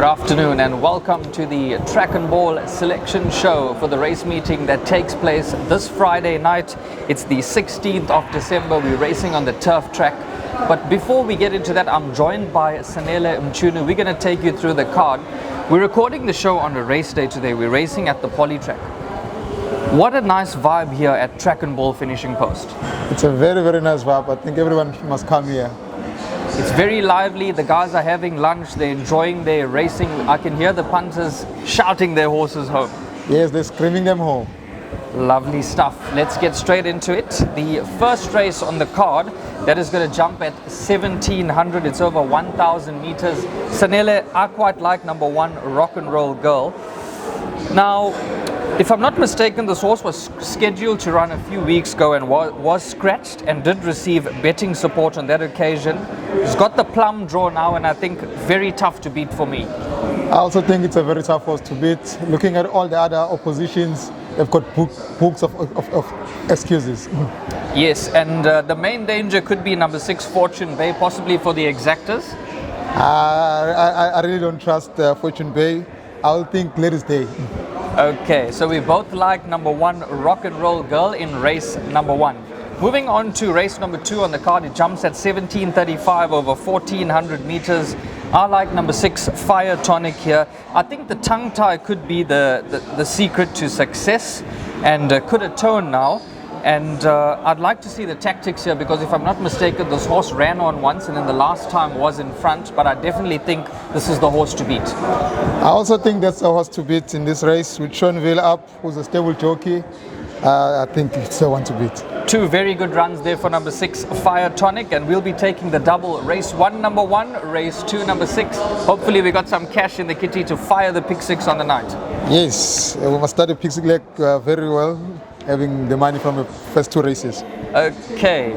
Good afternoon and welcome to the Track and Ball Selection Show for the race meeting that takes place this Friday night. It's the 16th of December. We're racing on the turf track. But before we get into that, I'm joined by Sanele Mchunu. We're going to take you through the card. We're recording the show on a race day today. We're racing at the Poly track. What a nice vibe here at Track and Ball Finishing Post. It's a very, very nice vibe. I think everyone must come here. It's very lively. The guys are having lunch. They're enjoying their racing. I can hear the punters shouting their horses home. Yes, they're screaming them home. Lovely stuff. Let's get straight into it. The first race on the card, that is going to jump at 1700. It's over 1000 meters. Sanele, I quite like number one, Rock and Roll Girl. Now, if I'm not mistaken, this horse was scheduled to run a few weeks ago and was scratched and did receive betting support on that occasion. He's got the plum draw now, and I think very tough to beat for me. I also think it's a very tough horse to beat. Looking at all the other oppositions, they've got books of excuses. Yes, and the main danger could be number 6, Fortune Bay, possibly for the exactors. I really don't trust Fortune Bay. I'll think Ladies' Day. Okay, so we both like number one, Rock and Roll Girl in race number one. Moving on to race number 2 on the card, it jumps at 1735 over 1400 meters. I like number 6, Fire Tonic here. I think the tongue tie could be the secret to success and could atone now. And I'd like to see the tactics here because if I'm not mistaken, this horse ran on once and then the last time was in front, but I definitely think this is the horse to beat. I also think that's the horse to beat in this race with Greyville up, who's a stable jockey. I think it's the one to beat. 2 very good runs there for number 6, Fire Tonic, and we'll be taking the double. Race 1, number 1, race 2, number 6. Hopefully we got some cash in the kitty to fire the pick 6 on the night. Yes, we must start the pick 6 leg very well, having the money from the first 2 races. Okay,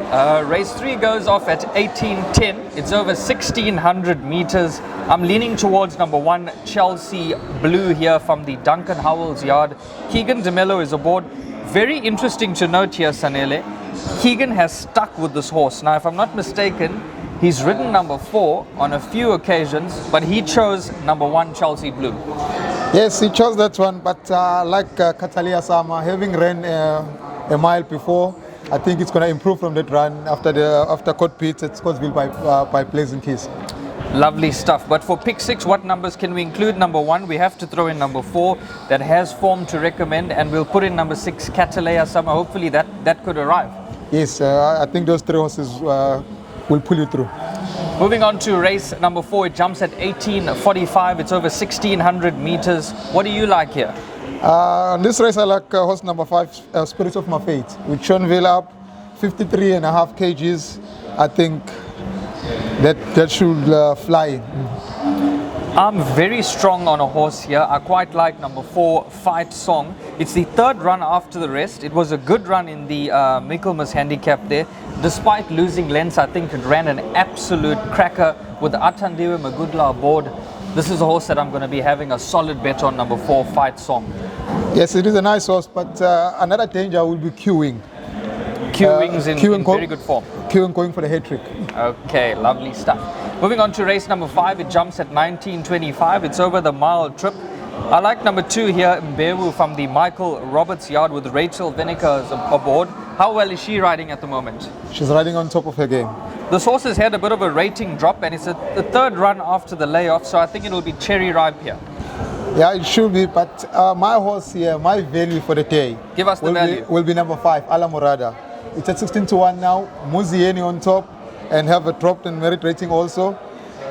race 3 goes off at 1810. It's over 1600 meters. I'm leaning towards number 1, Chelsea Blue here from the Duncan Howells yard. Keegan DeMello is aboard. Very interesting to note here, Sanele. Keegan has stuck with this horse. Now, if I'm not mistaken, he's ridden number 4 on a few occasions, but he chose number 1, Chelsea Blue. Yes, he chose that one, but like Katalia Sama, having ran a mile before, I think it's going to improve from that run after Court Pits at Scottsville by Pleasant Kiss. Lovely stuff. But for pick 6, what numbers can we include? Number 1, we have to throw in number 4 that has form to recommend, and we'll put in number 6, Catalea Summer. Hopefully that could arrive. Yes, I think those 3 horses will pull you through. Moving on to race number 4, it jumps at 1845. It's over 1600 meters. What do you like here? In this race, I like horse number 5, Spirit of My Fate, with Greyville up, 53.5 kgs. I think that should fly. I'm very strong on a horse here. I quite like number 4, Fight Song. It's the 3rd run after the rest. It was a good run in the Michaelmas handicap there. Despite losing lengths, I think it ran an absolute cracker with Atandiwe Magudla aboard. This is a horse that I'm going to be having a solid bet on, number 4, Fight Song. Yes, it is a nice horse, but another danger will be Q-Wing. Q-Wing's in very good form. Q-Wing going for the hat trick. Okay, lovely stuff. Moving on to race number 5, it jumps at 1925. It's over the mile trip. I like number 2 here, Mbewu from the Michael Roberts yard with Rachel Vinegar aboard. How well is she riding at the moment? She's riding on top of her game. This horse has had a bit of a rating drop and it's the 3rd run after the layoff, so I think it'll be cherry ripe here. Yeah, it should be, but my horse here, my value for the day. Give us the value. Will be number 5, Alamorada. It's at 16-1 now, Muzieni on top, and have a dropped and merit rating also.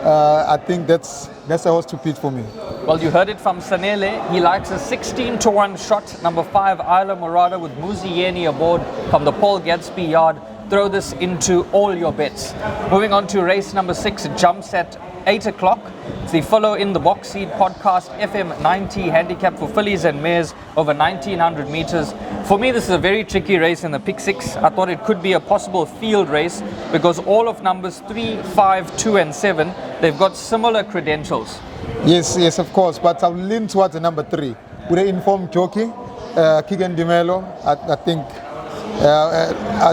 I think that's a horse to beat for me. Well, you heard it from Sanele. He likes a 16-1 shot, number 5, Isla Morada with Muzieni aboard from the Paul Gadsby yard. Throw this into all your bets. Moving on to race number 6, it jumps at 8 o'clock. It's the Follow in the Box Seat podcast FM 90 handicap for fillies and mares over 1900 meters. For me, this is a very tricky race in the pick 6. I thought it could be a possible field race because all of numbers 3, 5, 2 and 7, they've got similar credentials. Yes, of course, but I'll lean towards the number 3. With an informed jockey, Keegan DeMello, I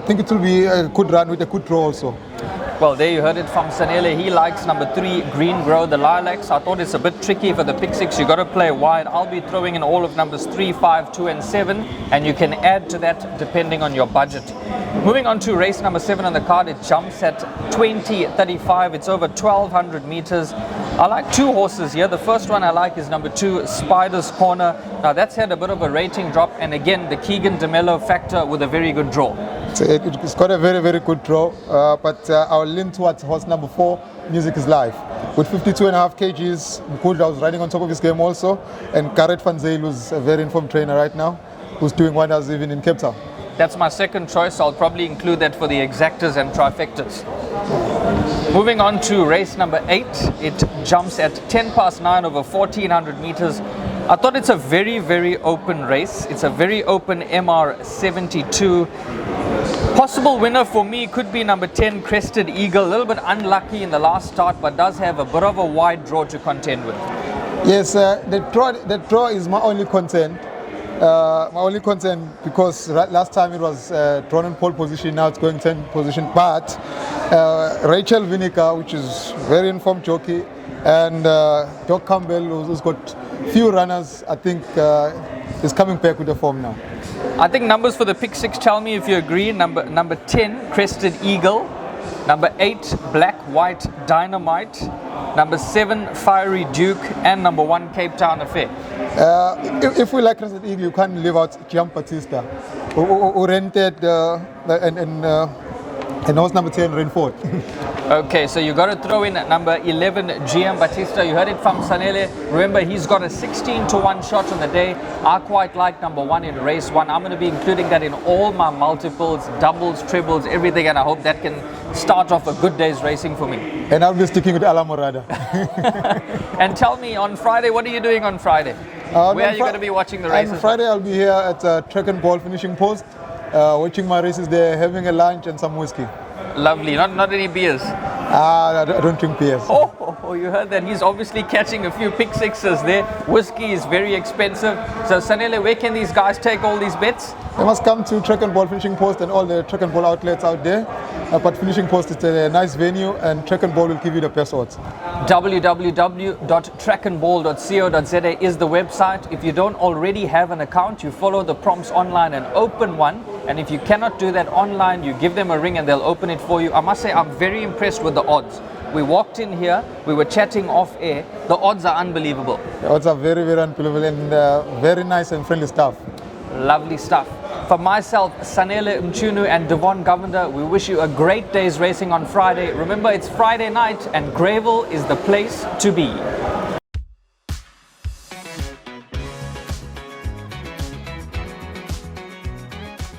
think it will be a good run with a good draw also. Well, there you heard it from Sanele. He likes number 3, Green Grow, the Lilacs. I thought it's a bit tricky for the pick 6. You got to play wide. I'll be throwing in all of numbers 3, 5, 2, and 7, and you can add to that depending on your budget. Moving on to race number 7 on the card, it jumps at 20:35. It's over 1,200 meters. I like 2 horses here. The first one I like is number 2, Spider's Corner. Now that's had a bit of a rating drop, and again the Keegan DeMello factor with a very good draw. It's got a very, very good draw, but I'll lean towards horse number 4, Music is Life. With 52.5 kgs, Mkudla was riding on top of his game also, and Garrett van Zyl, who's a very informed trainer right now, who's doing wonders even in Cape Town. That's my second choice. I'll probably include that for the exactas and trifectas. Moving on to race number 8, it jumps at 9:10 over 1,400 meters. I thought it's a very, very open race. It's a very open MR72. Possible winner for me could be number 10, Crested Eagle. A little bit unlucky in the last start, but does have a bit of a wide draw to contend with. Yes, the draw is my only concern. Because last time it was drawn in pole position, now it's going 10th position. But Rachel Vinica, which is very informed jockey, and Doc Campbell, who's got few runners, I think is coming back with the form now. I think numbers for the pick 6, tell me if you agree. Number 10, Crested Eagle. Number 8, Black White Dynamite. Number 7, Fiery Duke. And number 1, Cape Town Affair. If we like Crested Eagle, you can't leave out Gian Batista, who rented and horse number 10, Rainford. Okay, so you got to throw in number 11, GM Batista. You heard it from Sanele. Remember, he's got a 16-1 shot on the day. I quite like number 1 in race 1. I'm going to be including that in all my multiples, doubles, triples, everything, and I hope that can start off a good day's racing for me. And I'll be sticking with Alamorada. And tell me, on Friday, what are you doing on Friday? Where are you going to be watching the races? On Friday, I'll be here at Track and Ball finishing post, watching my races there, having a lunch and some whiskey. Lovely. Not any beers? I don't drink beers. Oh, you heard that. He's obviously catching a few pick 6s there. Whiskey is very expensive. So Sanele, where can these guys take all these bets? They must come to Track and Ball finishing post and all the Track and Ball outlets out there. But finishing post is a nice venue, and Track and Ball will give you the best odds. www.trackandball.co.za is the website. If you don't already have an account, you follow the prompts online and open one. And if you cannot do that online, you give them a ring and they'll open it for you. I must say, I'm very impressed with the odds. We walked in here, we were chatting off air. The odds are unbelievable. The odds are very, very unbelievable, and very nice and friendly staff. Lovely stuff. For myself, Sanele Mchunu and Devon Govender, we wish you a great day's racing on Friday. Remember, it's Friday night and Greyville is the place to be.